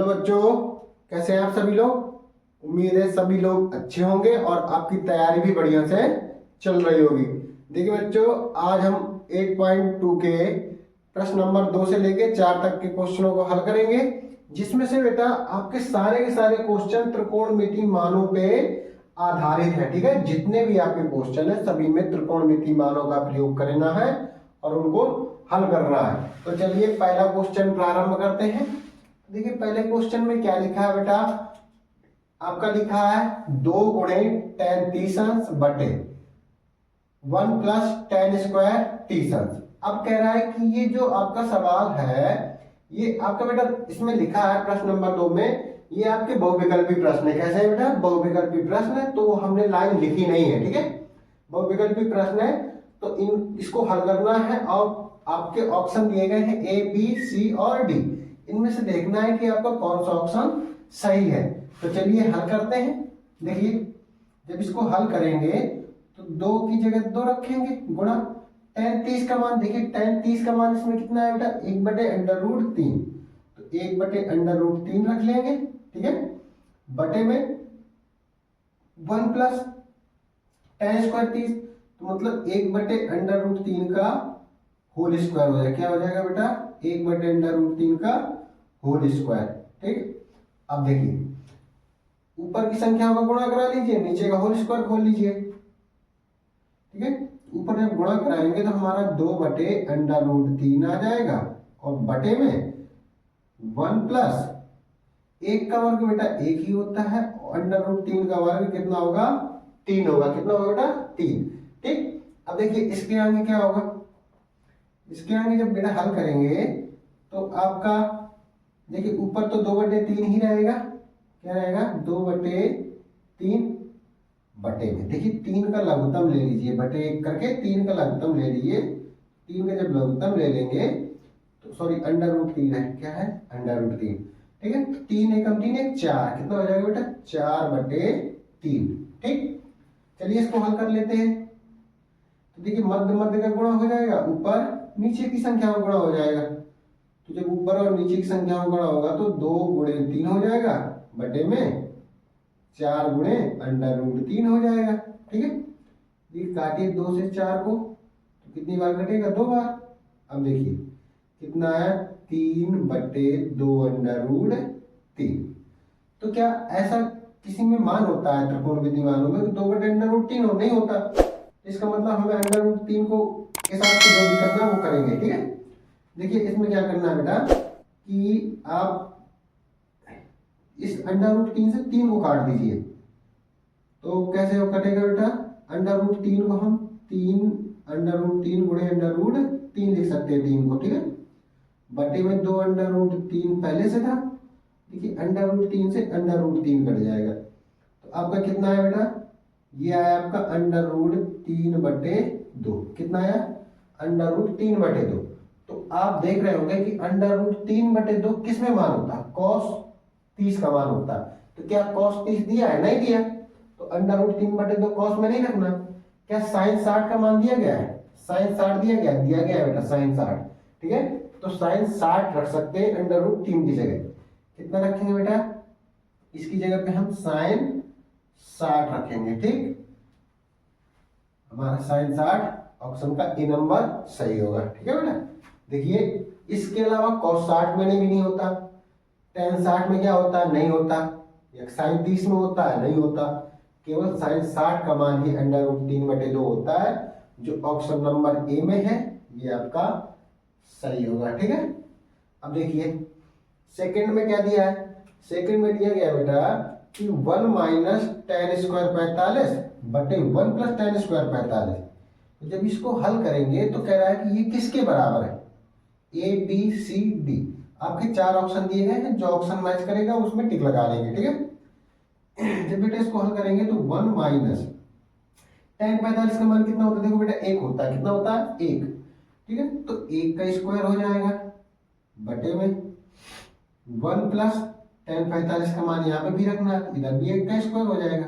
Hello बच्चों, कैसे हैं आप सभी लोग। उम्मीद है सभी लोग अच्छे होंगे और आपकी तैयारी भी बढ़िया से चल रही होगी। देखिए बच्चों, आज हम 8.2 के प्रश्न नंबर 2 से लेके 4 तक के क्वेश्चनों को हल करेंगे, जिसमें से बेटा आपके सारे क्वेश्चन त्रिकोणमिति मानों पे आधारित है। ठीक है, जितने भी आपके क्वेश्चन है सभी में त्रिकोणमिति मानों का प्रयोग करना है और उनको हल करना है। तो चलिए पहला क्वेश्चन प्रारंभ करते हैं। देखिए पहले क्वेश्चन में क्या लिखा है बेटा, आपका लिखा है 2 गुणे tan 30 बटे 1 प्लस tan स्क्वायर 30। अब कह रहा है कि ये जो आपका सवाल है ये आपका बेटा इसमें लिखा है प्रश्न नंबर 2 में, ये आपके बहुविकल्पी प्रश्न है। कैसे है बेटा, बहुविकल्पी प्रश्न है, तो हमने लाइन लिखी नहीं है। ठीक है, बहुविकल्पी प्रश्न है तो इसको हल करना है और आपके ऑप्शन दिए गए हैं A, B, C और D। इनमें से देखना है कि आपका कौन सा ऑप्शन सही है। तो चलिए हल करते हैं। देखिए जब इसको हल करेंगे तो 2 की जगह 2 रखेंगे गुणा tan 30 का मान। देखिए tan 30 का मान इसमें कितना है बेटा, 1/√3। तो 1/√3 रख लेंगे। ठीक है, बटे में 1 प्लस tan स्क्वायर 30, तो मतलब 1/√3 का होल स्क्वायर हो जाएगा। क्या हो जाएगा बेटा, 1/√3 का होल स्क्वायर। ठीक, अब देखिए ऊपर की संख्याओं का गुणा करा लीजिए, नीचे का होल स्क्वायर खोल लीजिए। ठीक है, ऊपर जब गुणा कराएंगे तो हमारा 2/√3 आ जाएगा और बटे में 1 प्लस 1 का वर्ग बेटा 1 ही होता है, √3 का वर्ग कितना होगा, 3 होगा। कितना होगा बेटा, 3। ठीक, अब देखिए इसके आगे क्या होगा, इसके आगे जब बेटा हल करेंगे तो आपका देखिए ऊपर तो 2/3 ही रहेगा। क्या रहेगा, 2/3 बटे में देखिए 3 का लघुत्तम ले लीजिए, बटे 1 करके 3 का लघुत्तम ले लीजिए। 3 का जब लघुत्तम ले लेंगे तो सॉरी √3 है, क्या है √3। ठीक है, तो 3 एकम 3 1 4, कितना हो जाएगा बेटा, 4/3। ठीक, चलिए इसको हल कर लेते हैं। तो देखिए मध्य मध्य का गुणा हो जाएगा, ऊपर नीचे की संख्या में गुणा हो जाएगा। तो जब ऊपर और नीचे की संख्या में गुणा होगा तो 2 गुणे 3 हो जाएगा, बटे में 4 गुणे √3 हो जाएगा। ठीक है, ये काटिए 2 से 4 को, तो कितनी बार कटेगा, 2 बार। अब देखिए कितना आया, 3/2√3। तो क्या ऐसा किसी में मान होता है त्रिकोणमिति मानों में 2/√3 हो, नहीं होता। इसका मतलब हमें √3 को के साथ जो भी करना है वो करेंगे। ठीक है, देखिए इसमें क्या करना है बेटा कि आप इस √3 से 3 को काट दीजिए। तो कैसे वो कटेगा बेटा, √3 को हम 3 गुणे √3 लिख सकते हैं 3 को। ठीक है, बटे में 2/3 पहले से था। देखिए √3 से √3 कट जाएगा, तो आपका कितना है बेटा, ये आया आपका √3/2। कितना आया, √3/2। तो आप देख रहे होंगे कि √3/2 किस में मान होता है, cos 30 का मान होता है। तो क्या cos 30 दिया है, नहीं दिया, तो √3/2 cos में नहीं रखना। क्या sin 60 का मान दिया गया है, sin 60 दिया गया है बेटा, sin 60। ठीक है, तो sin 60 रख सकते हैं √3 की जगह। कितना रखेंगे बेटा, इसकी जगह पे हम sin 60 रखेंगे। ठीक, हमारा sin 60 ऑप्शन का ए नंबर सही होगा। ठीक है बेटा, देखिए इसके अलावा cos 60 में भी नहीं होता, tan 60 में क्या होता है, नहीं होता, या sin 30 में होता है, नहीं होता। केवल sin 60 का मान ही √3/2 होता है, जो ऑप्शन नंबर ए में है, ये आपका सही होगा। ठीक है, अब देखिए सेकंड में क्या दिया है, सेकंड में दिया गया बेटा कि 1 माइनस tan स्क्वायर 45 बटे 1 प्लस tan स्क्वायर 45। तो जब इसको हल करेंगे तो कह रहा है कि ये किसके बराबर है, A, B, C, D। आपके 4 ऑप्शन दिए गए हैं, जो ऑप्शन मैच करेगा उसमें टिक लगा लेंगे। ठीक है, जब बेटा इसको हल करेंगे तो 1 माइनस tan 45 का मान कितना होता है, देखो बेटा 1 होता है। कितना होता है, 1। ठीक है, तो 1 का स्क्वायर हो जाएगा, बटे में 1 प्लस tan 45 का मान यहाँ पे भी रखना है, इधर भी 1 का स्क्वायर हो जाएगा।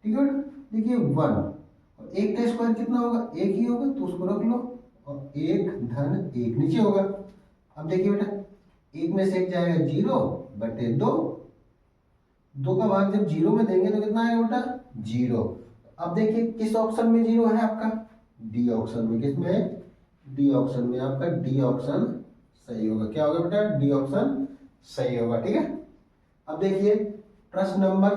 ठीक है, देखिए 1 और 1 का स्क्वायर कितना होगा, 1 ही होगा, तो उसको रख लो, और 1 धन 1 नीचे होगा। अब देखिए बेटा 1 में से 1 जाएगा 0, बटे 2। 2 का भाग जब 0 में देंगे तो कितना आएगा बेटा 0। अब देखिए किस ऑप्शन में 0 है आपका, डी ऑप्शन में। किसमें, डी ऑप्शन में। आपका डी ऑप्शन सही होगा। क्या होगा बेटा, डी ऑप्शन सही होगा। ठीक है, अब देखिए प्रश्न नंबर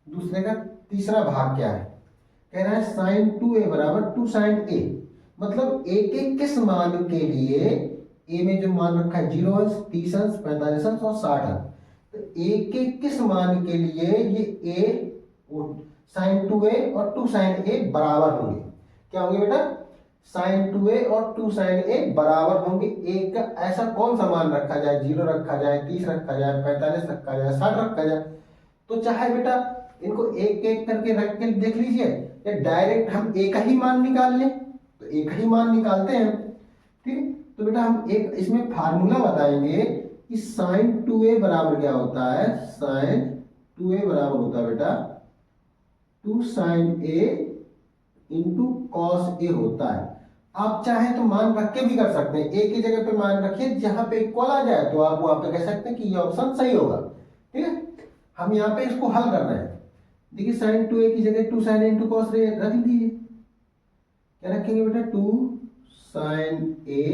दूसरे का तीसरा भाग क्या है, कह रहा है साइन 2a बराबर 2 साइन a। मतलब a के किस मान के लिए, a में जो मान रखा है 0 अंश, 30 अंश, 45 अंश और 60 अंश, तो a के किस मान के लिए ये a साइन 2a और 2 साइन a बराबर होंगे। क्या होंगे बेटा, साइन 2a और 2 साइन a बराबर होंगे। a का ऐसा कौन सा मान रखा जाए, 0 रखा जाए, 30 रखा जाए, 45 रखा जाए, 60 रखा जाए। तो चाहे बेटा इनको एक एक करके रख के देख लीजिए, या डायरेक्ट हम एक ही मान निकाल लें, तो एक ही मान निकालते हैं। ठीक, तो बेटा हम एक इसमें फार्मूला बताएंगे कि साइन 2a बराबर क्या होता है। साइन 2a बराबर होता है बेटा 2 sign a into cos A होता है। आप चाहे तो मान रख के भी कर सकते हैं, एक ही जगह पे मान रखिए, जहां पे इक्वल आ जाए तो आप वहां पे कह सकते हैं कि ये ऑप्शन सही होगा। ठीक है, हम यहाँ पे इसको हल कर रहे हैं। देखिए साइन 2a की जगह 2 साइन इंटू कॉस ए रख दीजिए। क्या रखेंगे बेटा, 2 sign a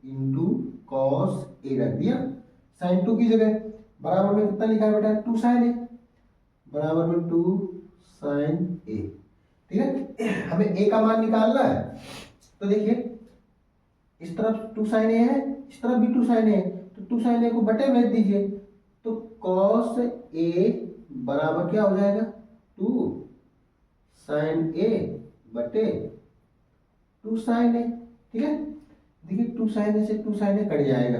into cos A रख दिया। साइन 2 की जगह बराबर में कितना लिखा है बेटा, 2 साइन a बराबर में 2 साइन a। ठीक है, हमें a का मान निकालना है। तो देखिए इस तरफ 2 साइन a है, इस तरफ भी 2 साइन a है, तो 2 साइन a को बटे में दीजिए, तो कॉस a बराबर क्या हो जाएगा 2 साइन a बटे 2 साइन a। ठीक है, देखिए 2 साइन a से 2 साइन a कट जाएगा,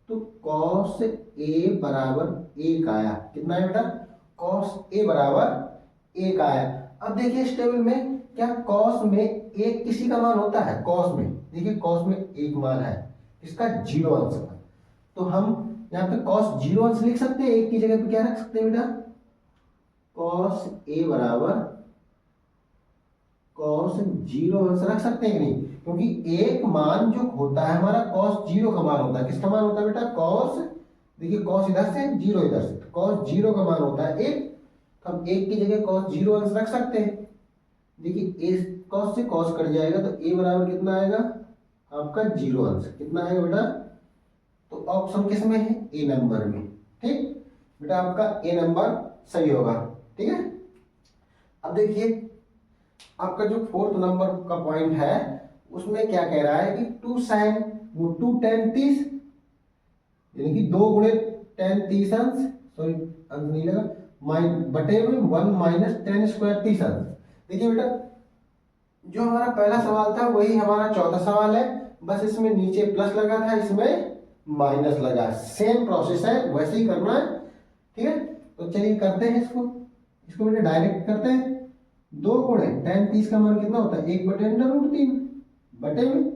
तो कॉस a बराबर 1 आया। कितना है बेटा, कॉस a बराबर 1 आया। अब देखिए इस टेबल में क्या कॉस में एक किसी का मान होता है, कॉस में देखिए कॉस में एक मान है, इसका 0 अंश का। तो हम यहाँ पे कॉस 0 अंश लिख सकते हैं, एक की जगह पे क्या रख सकते हैं बेटा, कॉस a बराबर कॉस 0 अंश रख सकते हैं कि नहीं, क्योंकि एक मान जो होता है हमारा कॉस 0 का मान होता है। किसका मान होता है बेटा, कॉस, देखिए कॉस इधर से 0 इधर से, तो कॉस 0 का मान होता है 1। तो हम 1 की जगह कॉस 0 अंश रख सकते हैं। देखिए a कॉस से कॉस कट जाएगा, तो a बराबर कितना आएगा आपका 0 अंश। कितना आएगा बेटा, तो ऑप्शन किस में है, ए नंबर में। ठीक बेटा, आपका ए नंबर सही होगा। ठीक है, अब देखिए आपका जो 4th नंबर का पॉइंट है उसमें क्या कह रहा है कि 2 साइन 2 tan 30, यानी कि 2 गुणे tan 30 अंश, सॉरी अंश नहीं लगा, बटे में 1 माइनस tan स्क्वायर 30 अंश। देखिए बेटा जो हमारा पहला सवाल था वही हमारा चौथा सवाल है, बस इसमें नीचे प्लस लगा था, इसमें माइनस लगा। सेम प्रोसेस है, वैसे ही करना है। ठीक है, तो चलिए करते हैं इसको बेटा डायरेक्ट करते हैं। 2 गुणे tan 30 का मान कितना होता है, 1 बटे अंडर रूट 3 बटे में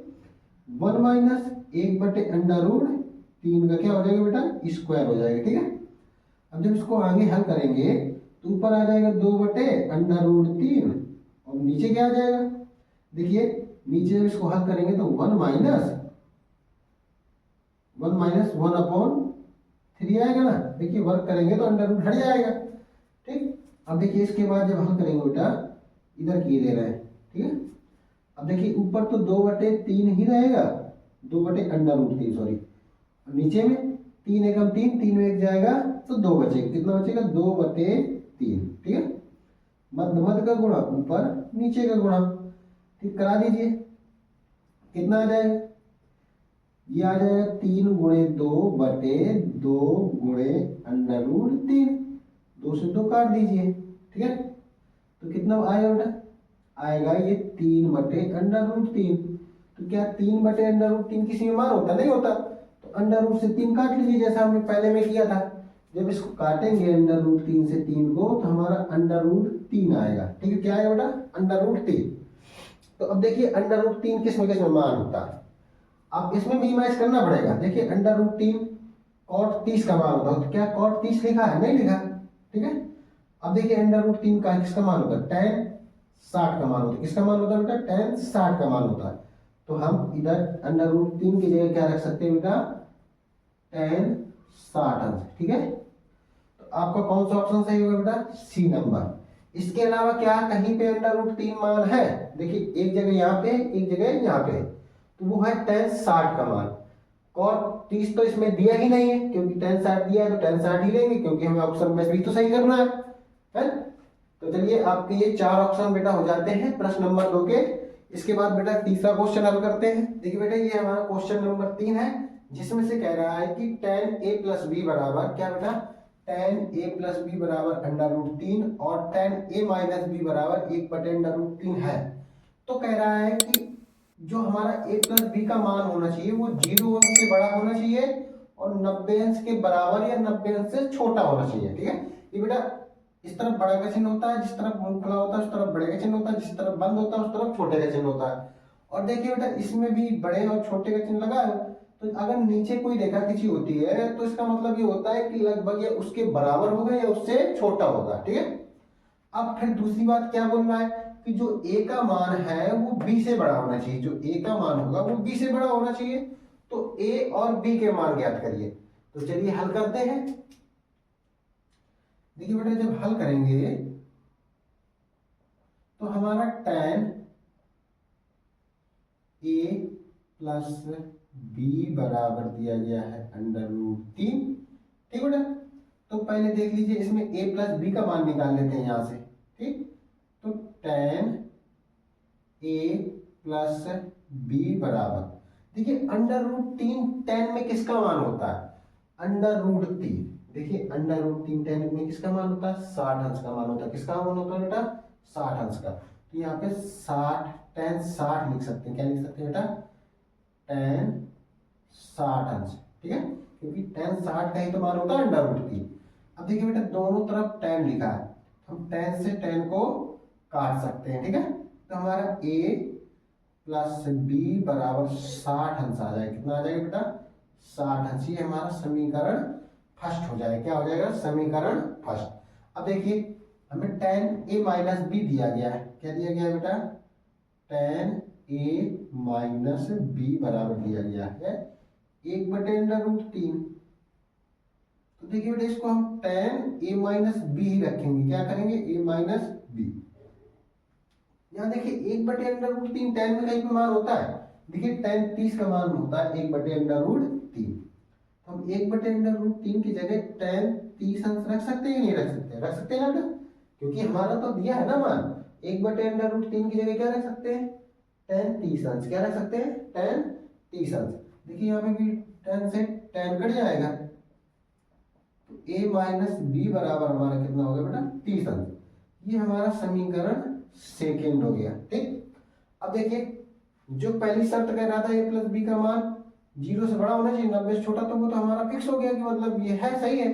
1 माइनस 1 बटे अंडर रूट 3 का क्या हो जाएगा बेटा, स्क्वायर हो जाएगा। ठीक है, अब जब इसको आगे हल करेंगे तो ऊपर आ जाएगा 2 बटे अंडर रूट 3 और नीचे क्या आ जाएगा, देखिए नीचे जब इसको हल करेंगे तो 1 माइनस 1 अपॉन 3 आएगा ना। देखिए वर्क करेंगे तो अंडर रूट हट जाएगा। ठीक, अब देखिए इसके बाद जब हल करेंगे बेटा इधर किए दे रहे हैं। ठीक है, अब देखिए ऊपर तो 2 बटे 3 ही रहेगा, 2 बटे अंडर रूट 3 सॉरी, नीचे में 3 एकम 3, 3 में 1 जाएगा तो 2 बचेगा। कितना बचेगा, 2 बटे 3। ठीक है, मध्य मध्य का गुणा ऊपर नीचे का गुणा। ठीक, करा दीजिए, कितना आ जाएगा, ये आ जाएगा 3 गुणे 2 बटे 2 गुणे अंडर रूट 3, 2 से 2 काट दीजिए। ठीक है, तो कितना आएगा बेटा, आएगा ये 3 बटे अंडर रूट 3। तो क्या 3 बटे अंडर रूट 3 किसी में मान होता, नहीं होता, तो अंडर रूट से 3 काट लीजिए जैसा हमने पहले में किया था। जब इसको काटेंगे अंडर रूट 3 से 3 को तो हमारा अंडर रूट 3 आएगा। ठीक है, क्या आएगा बेटा, अंडर रूट 3। तो अब देखिए अंडर रूट 3 किस में मान होता है, आप इसमें भी मैच करना पड़ेगा। देखिए अंडर रूट 3 कॉट 30 का मान होता है, तो क्या कॉट 30 लिखा है, नहीं लिखा। ठीक है, अब देखिए अंडर रूट 3 का किसका मान होता है, tan 60 का मान होता है। किसका मान होता है बेटा, tan 60 का मान होता है। तो हम इधर अंडर रूट 3 की जगह क्या रख सकते हैं बेटा, tan 60 अंश। ठीक है, तो आपका कौन सा ऑप्शन सही होगा बेटा? C number. इसके अलावा क्या कहीं पे √3 मान है? देखिए एक जगह यहाँ पे, एक जगह यहाँ पे, तो वो है tan 60 का मान। cot 30 तो इसमें दिया ही नहीं है, क्योंकि tan 60 दिया है तो tan 60 ही लेंगे, क्योंकि हमें ऑप्शन में भी तो सही करना है। तो चलिए आपके ये 4 ऑप्शन बेटा हो जाते हैं प्रश्न नंबर 2 के। इसके बाद बेटा तीसरा क्वेश्चन हल करते हैं। देखिए बेटा ये हमारा क्वेश्चन नंबर 3 है, जिसमें से कह रहा है कि tan a प्लस बी बराबर क्या बेटा? tan a प्लस बी बराबर √3 और tan a माइनस बी बराबर 1/√3 है। तो कह रहा है कि जो हमारा a प्लस बी का मान होना चाहिए वो 0 अंश से बड़ा होना चाहिए और 90 अंश के बराबर या 90 अंश से छोटा होना चाहिए। ठीक है, ये बेटा इस तरफ बड़ा का चिन्ह होता है, जिस तरफ मुंह खुला होता है उस तरफ बड़े का चिन्ह होता है, जिस तरफ बंद होता है उस तरफ छोटे का चिन्ह होता है। और देखिए बेटा इसमें भी बड़े और छोटे का चिन्ह लगा है, तो अगर नीचे कोई रेखा खींची होती है तो इसका मतलब ये होता है कि लगभग ये उसके बराबर होगा या उससे छोटा होगा। ठीक है, अब फिर दूसरी बात क्या बोल रहा है कि जो a का मान है वो b से बड़ा होना चाहिए। जो a का मान होगा वो b से बड़ा होना चाहिए। तो a और b के मान ज्ञात करिए। तो चलिए हल करते हैं। देखिए बेटा जब हल करेंगे तो हमारा tan a प्लस बी बराबर दिया गया है √3। ठीक बेटा, तो पहले देख लीजिए इसमें a प्लस बी का मान निकाल लेते हैं यहां से। ठीक, तो tan a प्लस बी बराबर, देखिए √3 tan में किसका मान होता है? √3। देखिए √3 tan में किसका मान होता है? 60 अंश का मान होता है। किसका मान होता है बेटा? 60 अंश का। तो यहाँ पे 60 tan 60 लिख सकते हैं। क्या लिख सकते हैं बेटा? tan 60 अंश। ठीक है, क्योंकि tan 60 का ही तो मान होता है √3। अब देखिए बेटा दोनों तरफ tan लिखा है, हम tan से tan को काट सकते हैं। ठीक है, तो हमारा a प्लस b बराबर 60 अंश आ जाएगा। कितना आ जाएगा बेटा? 60 अंश। ये हमारा समीकरण फर्स्ट हो जाएगा। क्या हो जाएगा? समीकरण फर्स्ट। अब देखिए हमें tan a माइनस बी दिया गया है। क्या दिया गया है बेटा? tan a माइनस बी बराबर दिया गया है 1/√3। तो देखिए बेटा इसको हम tan a माइनस बी ही रखेंगे। क्या करेंगे? a minus B. यहाँ देखिए 1/√3 tan में कहीं पे मान होता है? देखिए tan 30 का मान होता है 1/√3। हम 1/√3 की जगह tan 30 अंश रख सकते हैं या नहीं रख सकते? रख सकते हैं ना बेटा, क्योंकि हमारा तो दिया है ना मान। 1/√3 की जगह क्या रख सकते हैं? tan 30 अंश। क्या रख सकते हैं? tan 30 अंश। देखिए यहाँ पे भी tan से tan कट जाएगा, तो a माइनस बी बराबर हमारा कितना हो गया बेटा? 30 अंश। ये हमारा समीकरण सेकेंड हो गया। ठीक, अब देखिए जो पहली शर्त कह रहा था a प्लस बी का मान 0 से बड़ा होना चाहिए, 90 से छोटा, तो वो तो हमारा फिक्स हो गया कि मतलब ये है, सही है।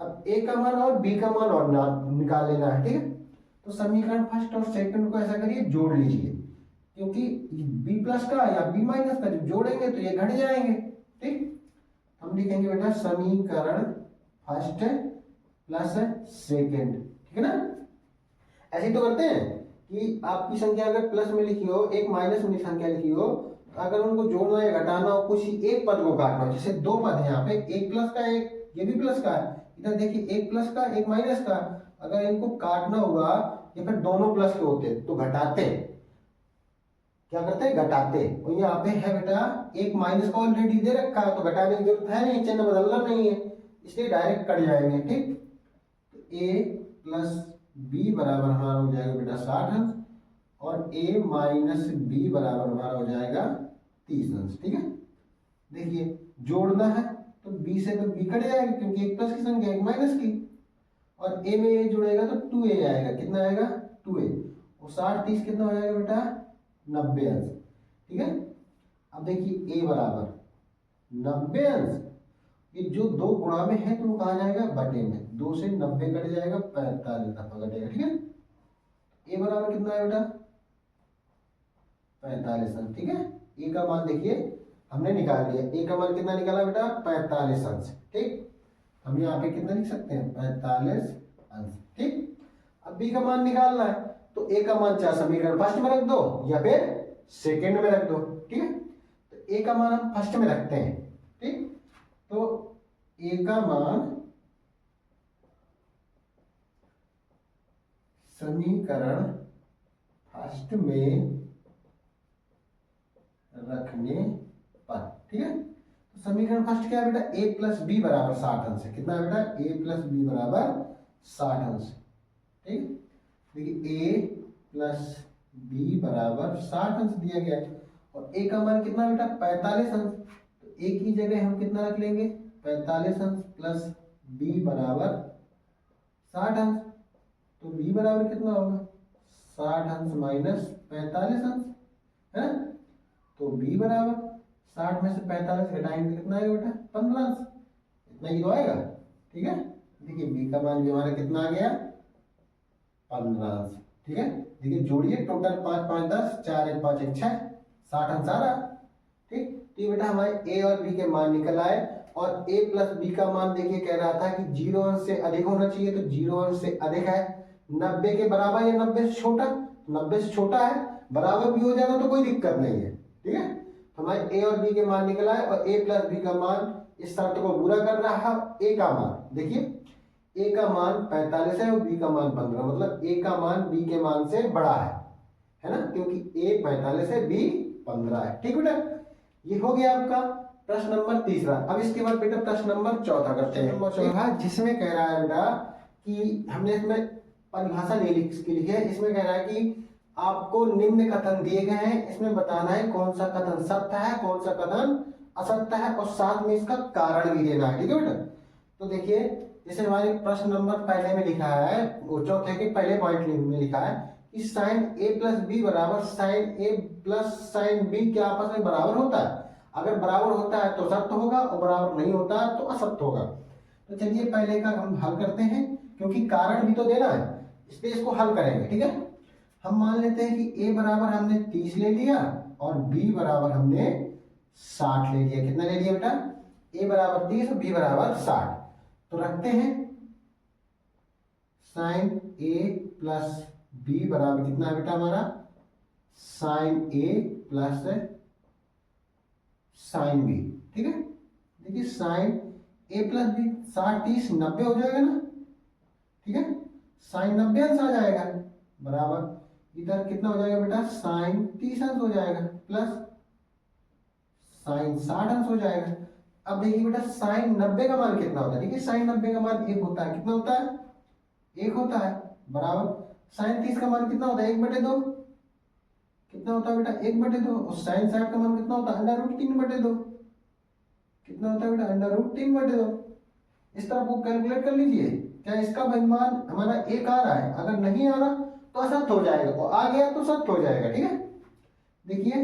अब a का मान और b का मान और निकाल लेना है। ठीक है, तो समीकरण फर्स्ट और सेकंड को ऐसा करिए जोड़ लीजिए, क्योंकि b प्लस का या b माइनस का जब जोड़ेंगे तो ये घट जाएंगे। ठीक, हम लिखेंगे बेटा समीकरण फर्स्ट प्लस सेकंड। ठीक है ना, ऐसे ही तो करते हैं कि आपकी संख्या अगर प्लस में लिखी हो, एक माइनस में संख्या लिखी हो, तो अगर उनको जोड़ना या घटाना हो, कुछ एक पद को काटना हो, जैसे दो पद है यहाँ पे, एक प्लस का एक ये भी प्लस का है, इधर देखिए एक प्लस का एक माइनस का, अगर इनको काटना हुआ या फिर दोनों प्लस के होते तो घटाते। क्या करते हैं? घटाते। और यहाँ पे है बेटा एक माइनस का ऑलरेडी दे रखा है, तो घटाने की जरूरत है नहीं, चिन्ह बदलना नहीं है, इसलिए डायरेक्ट कट जाएंगे। ठीक, तो a प्लस बी बराबर हमारा हो जाएगा बेटा 60 अंश और a माइनस बी बराबर हमारा हो जाएगा 30 अंश। ठीक है, देखिए जोड़ना है तो b से तो b कट जाएगा, क्योंकि एक प्लस की संख्या एक माइनस की, और a में a जुड़ेगा तो 2a आएगा। कितना आएगा? 2a। और 60 30 कितना हो जाएगा बेटा? 90 अंश। ठीक है, अब देखिए a बराबर 90 अंश, ये जो दो गुणा में है तो वो कहा जाएगा बटे में, 2 से 90 कट जाएगा, 45 दफा कटेगा। ठीक है, a बराबर कितना है बेटा? 45 अंश। ठीक है, a का मान देखिए हमने निकाल लिया, a का मान कितना निकाला बेटा? 45 अंश। ठीक, हम यहाँ पे कितना लिख सकते हैं? 45 अंश। ठीक, अब b का मान निकालना है तो a का मान चाहे समीकरण फर्स्ट में रख दो या फिर सेकेंड में रख दो। ठीक है, तो a का मान हम फर्स्ट में रखते हैं। ठीक, तो ए का मान समीकरण फर्स्ट में रखने पर, ठीक है। तो समीकरण फर्स्ट क्या है बेटा, a प्लस बी बराबर 60 अंश है। कितना है बेटा, a प्लस बी बराबर 60 अंश, ठीक। देखिए a प्लस बी बराबर 60 अंश दिया गया है और a का मान कितना बेटा 45 अंश। तो a की जगह हम कितना रख लेंगे 45 अंश प्लस b बराबर 60 अंश। तो b बराबर कितना होगा 60 अंश माइनस 45 अंश, है ना। तो b बराबर 60 में से 45 घटाएंगे कितना आएगा बेटा 15 अंश, इतना ही तो आएगा, ठीक है। देखिए b का मान भी हमारा कितना आ गया 15 अंश, ठीक है। देखिए जोड़िए टोटल 5 5 10 4 1 5 1 6 60 अंश आ रहा, ठीक। तो ये बेटा हमारे a और b के मान निकल आए और a प्लस b का मान देखिए कह रहा था कि 0 अंश से अधिक होना चाहिए, तो 0 अंश से अधिक है, 90 के बराबर या 90 से छोटा, 90 से छोटा है, बराबर भी हो जाता तो कोई दिक्कत नहीं है, ठीक है। तो हमारे a और b के मान निकल आए और a प्लस b का मान इस शर्त को पूरा कर रहा है। a का मान देखिए a का मान 45 है और b का मान 15, मतलब a का मान b के मान से बड़ा है ना, क्योंकि a 45 है b 15 है, ठीक बेटा। ये हो गया आपका प्रश्न नंबर तीसरा। अब इसके बाद बेटा प्रश्न नंबर चौथा करते हैं। चौथा जिसमें कह रहा है बेटा कि हमने इसमें परिभाषा नहीं लिखी है, इसमें कह रहा है कि आपको निम्न कथन दिए गए हैं, इसमें बताना है कौन सा कथन सत्य है कौन सा कथन असत्य है और साथ में इसका कारण भी देना है, ठीक है बेटा। तो देखिए जैसे हमारे प्रश्न नंबर पहले में लिखा है, वो चौथे के पहले पॉइंट में लिखा है कि साइन a प्लस बी बराबर sine a plus sine B क्या आपस में बराबर होता है। अगर बराबर होता है तो सत्य होगा और बराबर नहीं होता है तो असत्य होगा। तो चलिए पहले का हम हल करते हैं, क्योंकि कारण भी तो देना है, इसलिए इसको हल करेंगे, ठीक है। हम मान लेते हैं कि a बराबर हमने 30 ले लिया और b बराबर हमने 60 ले लिया। कितना ले लिया बेटा, a बराबर 30 और b बराबर 60। तो रखते हैं साइन a प्लस b बराबर कितना है बेटा हमारा sine a plus sine b, ठीक है। देखिए साइन a प्लस b 60 30 90 हो जाएगा ना, ठीक है। साइन 90 अंश आ जाएगा बराबर इधर कितना हो जाएगा बेटा साइन 30 अंश हो जाएगा प्लस साइन 60 अंश हो जाएगा। अब देखिए बेटा साइन 90 का मान कितना होता है, देखिए साइन 90 का मान 1 होता है। कितना होता है 1 होता है बराबर साइन 30 का मान कितना होता है 1/2, कितना होता है बेटा 1/2 और साइन 60 का मान कितना होता है √3/2, कितना होता है बेटा √3/2। इस तरह को कैलकुलेट कर लीजिए, क्या इसका मान हमारा 1 आ रहा है, अगर नहीं आ रहा तो असत्य हो जाएगा और आ गया तो सत्य हो जाएगा, ठीक है। देखिए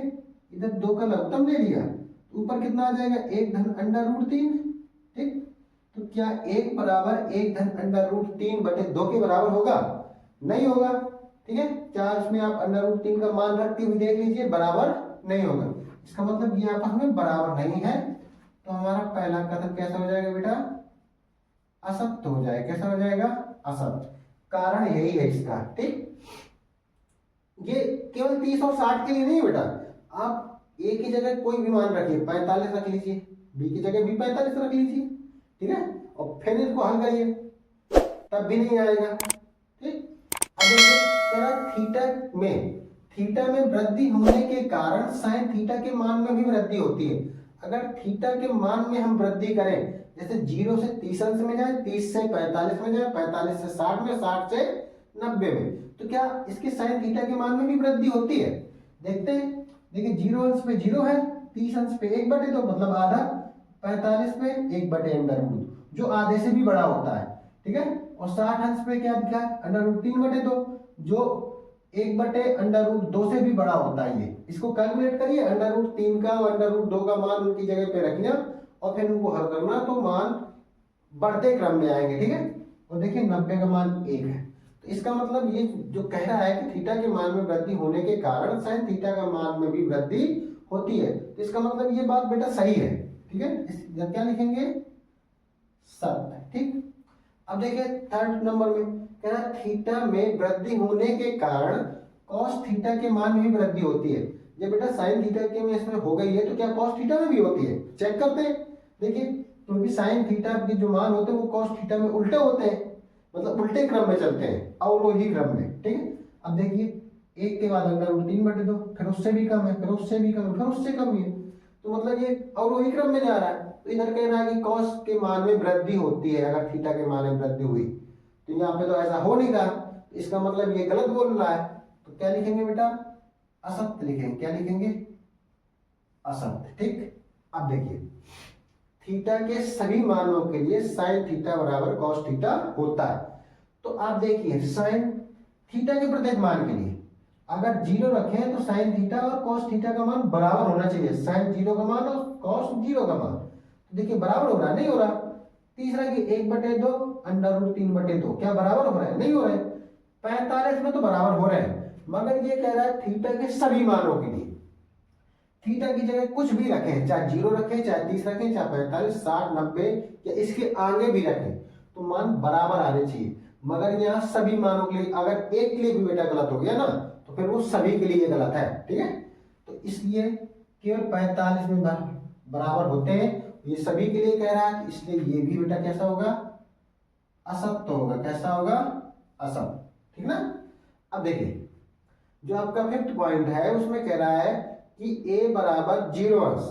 इधर 2 का लघुत्तम ले लिया, ऊपर कितना आ जाएगा 1 धन √3, ठीक। तो क्या 1 बराबर 1 धन √3/2 के बराबर होगा, नहीं होगा, ठीक है। क्या इसमें आप √3 का मान रखते हुए देख लीजिए बराबर नहीं होगा, इसका मतलब ये आपस में बराबर नहीं है। तो हमारा पहला कथन कैसा हो जाएगा बेटा असत्य हो जाएगा। कैसा हो जाएगा असत्य, कारण यही है इसका, ठीक। ये केवल 30 और 60 के लिए नहीं बेटा, आप a की जगह कोई भी मान रखिए 45 रख लीजिए, b की जगह भी 45 रख लीजिए, ठीक है, और फिर इसको हल करिए तब भी नहीं आएगा, ठीक। अब देखिए थीटा में वृद्धि होने के कारण साइन थीटा के मान में भी वृद्धि होती है। अगर थीटा के मान में हम वृद्धि करें, जैसे 0 से 30 अंश में जाए, 30 से 45 में जाए, 45 से 60 में, 60 से 90 में, तो क्या इसके साइन थीटा के मान में भी वृद्धि होती है। देखते हैं, देखिए 0 अंश पे 0 है, 30 अंश पे 1/2 मतलब आधा, 45 पे 1/√2 जो आधे से भी बड़ा होता है, ठीक है। और 60 अंश पे क्या दिखा है √3/2 जो 1/√2 से भी बड़ा होता है। ये इसको कैलकुलेट करिए, √3 का √2 का मान उनकी जगह पे रखना और फिर उनको हल करना, तो मान बढ़ते क्रम में आएंगे, ठीक है। और देखिए 90 का मान 1 है, तो इसका मतलब ये जो कह रहा है कि थीटा के मान में वृद्धि होने के कारण साइन थीटा का मान में भी वृद्धि होती है, तो इसका मतलब ये बात बेटा सही है, ठीक है। इस क्या लिखेंगे सत्य, ठीक। अब देखिए थर्ड नंबर में कह रहा है थीटा में वृद्धि होने के कारण कॉस थीटा के मान में भी वृद्धि होती है। जब बेटा साइन थीटा के में इसमें हो गई है तो क्या कॉस थीटा में भी होती है, चेक करते हैं। देखिए क्योंकि साइन थीटा के जो मान होते हैं वो कॉस थीटा में उल्टे होते हैं, मतलब उल्टे क्रम में चलते हैं, अवरोही क्रम में। ठीक है, अब देखिए एक के बाद अंडर रूट 3/2, फिर उससे भी कम है, फिर उससे भी कम है, फिर उससे कम ही है, तो मतलब ये अवरोही क्रम में जा रहा है। तो इधर कह रहा है कि कॉस के मान में वृद्धि होती है अगर थीटा के मान में वृद्धि हुई, तो यहाँ पे तो ऐसा हो नहीं रहा, इसका मतलब ये गलत बोल रहा है। तो क्या लिखेंगे बेटा, असत्य लिखेंगे। क्या लिखेंगे, असत्य। ठीक, अब देखिए थीटा के सभी मानों के लिए साइन थीटा बराबर कॉस थीटा होता है। तो आप देखिए साइन थीटा के प्रत्येक मान के लिए अगर 0 रखें तो साइन थीटा और कॉस थीटा का मान बराबर होना चाहिए, साइन 0 का मान और कॉस 0 का मान। तो देखिए बराबर हो रहा है, नहीं हो रहा। तीसरा कि 1/2 अंडर रूट 3/2, क्या बराबर हो रहा है, नहीं हो रहा है। 45 में तो बराबर हो रहे हैं, मगर ये कह रहा है थीटा के सभी मानों के लिए। थीटा की जगह कुछ भी रखें, चाहे 0 रखें, चाहे 30 रखें, चाहे 45, 60, 90 या इसके आगे भी रखें, तो मान बराबर आने चाहिए। मगर यहाँ सभी मानों के लिए अगर एक के लिए भी बेटा गलत हो गया ना, तो फिर वो सभी के लिए गलत है। ठीक है, तो इसलिए केवल 45 में बराबर होते हैं, ये सभी के लिए कह रहा है, इसलिए ये भी बेटा कैसा होगा, असत्य होगा। कैसा होगा, असत्य। ठीक ना। अब देखिए जो आपका 5th पॉइंट है उसमें कह रहा है कि a बराबर 0 अंश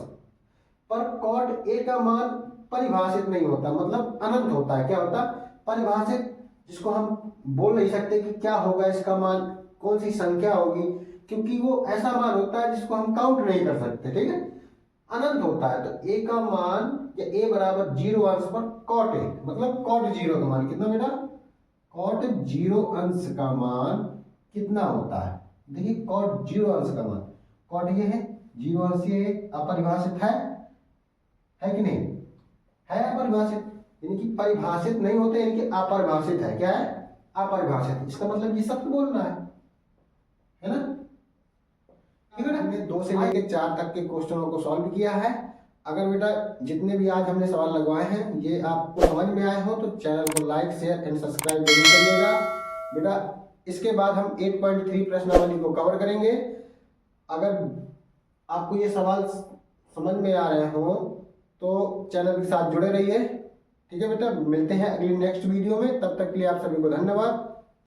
पर कॉट a का मान परिभाषित नहीं होता, मतलब अनंत होता है। क्या होता, परिभाषित, जिसको हम बोल नहीं सकते कि क्या होगा इसका मान, कौन सी संख्या होगी, क्योंकि वो ऐसा मान होता है जिसको हम काउंट नहीं कर सकते। ठीक है, अनंत होता है। तो a का मान या a बराबर 0 अंश पर कॉट a, मतलब कॉट 0 का मान कितना बेटा, कॉट 0 अंश का मान कितना होता है। देखिए कॉट 0 अंश का मान, कॉट ये है 0 अंश, ये अपरिभाषित है कि नहीं, है अपरिभाषित, यानी कि परिभाषित नहीं होते, यानी कि अपरिभाषित है। क्या है, अपरिभाषित। इसका मतलब ये सत्य बोल रहा है ना। ठीक है ना, हमने 2 से लेकर 4 तक के क्वेश्चनों को सॉल्व किया है। अगर बेटा जितने भी आज हमने सवाल लगवाए हैं ये आपको समझ में आए हो तो चैनल को लाइक, शेयर एंड सब्सक्राइब जरूर करिएगा बेटा। इसके बाद हम 8.3 प्रश्नावली को कवर करेंगे। अगर आपको ये सवाल समझ में आ रहे हो तो चैनल के साथ जुड़े रहिए। ठीक है बेटा, मिलते हैं अगली नेक्स्ट वीडियो में, तब तक के लिए आप सभी को धन्यवाद।